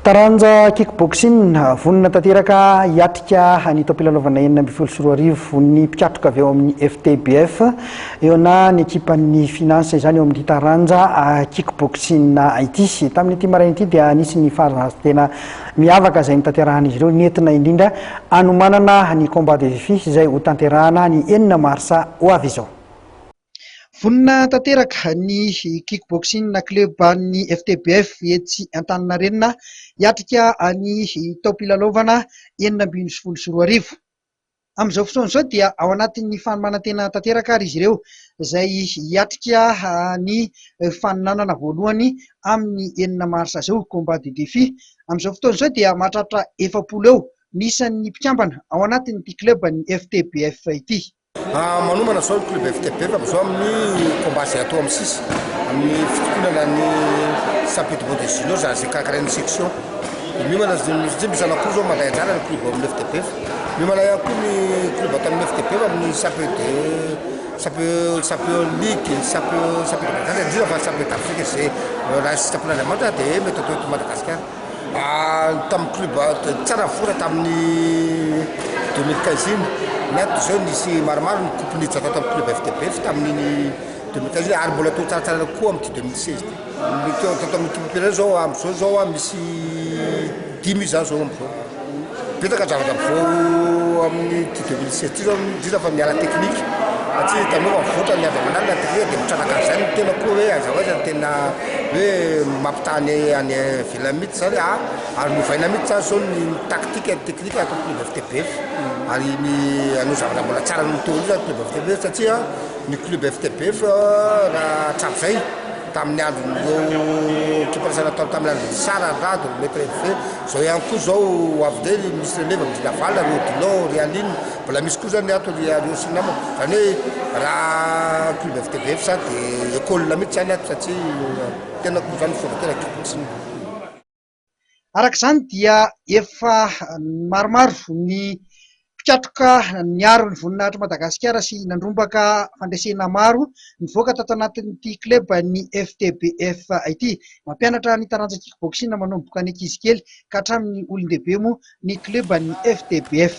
Taranja kickboxing vonina tanteraka hiatrika ny taom-pilalaovana enina amby folo sy roa arivo ny mpiatroka avy eo amin'ny FTBF eo na ny ekipan'ny finance izany eo amin'ny taranja kickboxing ity tamin'ny ity maraina ity dia anisy farana tena miavaka izay nitanterahana izy ireo nentina indrindra anomanana ny combat de défi izay ho tanterahana ny enina marsa ho avy izao. Vonina tanteraka ny kickboxing na club ny FTBF etsy Antaninarenina hiatrika ny taom-pilalaovana enina ambin'ny folo sy roa arivo. Amin'izao fotoana izao dia ao anatin'ny fanomanantena tanteraka ary izy ireo izay hiatrika ny faninanana voalohany amin'ny enina marsa izao combat de défi. Amin'izao fotoana izao dia mahatratra 700 eo nisan'ny mpikambana ao anatin'ity club ny FTBF ity. Manomana zao ny club FTBF amin'izao amin'ny combat zay atao amin'ny sisy amin'ny fitokonana ny championnat de junior zay kakarany section mimana misy anako zao manday anjara ny club amin'ny FTBF mimana ihany koa ny club atao amin'ny FTBF amin'ny champion league champion indrindra fa champion d'Afrique zay raha sitrapon'Andriamanitra dia mety atao eto Madagasikara tamin'ny club tsara fora tamin'ny 2015 Net zao nisy maromaro ny coupe nitsaka tamin'ny club FTBF tamin'ny 2015 ary mbola atao tsaratsara koa amin'ny 2016 tao tamin'ny équipe pirana zao amin'izao zao misy 10 zany zao amin'izao betaka zavatra amin'izao amin'ny 2016 ty zao indrindra fa miala teknika satria tanova voatra ny avy aman'alina teknika dia mitranaka an'izany no tena koa hoe azahoaiza ny tena hoe mampitany any ivelany mihitsy zany ary novaina mihitsy zany zao ny tactique teknika atao club FTBF ary anao zavatra mbola tsara notolo zany club FTBF satria ny club FTBF raha tsapy zay tamin'ny andro kiparasana atao tamin'ny andro sara rado maître fe zao ihany koa zao avy de misy releva Milaval Rodino Realine mbola misy koa zany ato Rio Sinama zany hoe raha club FTBF sa dia école mihitsy zany ato satria tena koa zany fondatera kickboxing. Araka izany dia efa maromaro ny mpiatroka niaro ny voninahitra Madagasikara sy nandrombaka fandresena maro nivoaka tato anatin'ity club ny FTBF ity. Mampianatra ny taranja kickboxing manomboka ny ankizy kely ka hatramin'ny olon-dehibe moa ny club ny FTBF.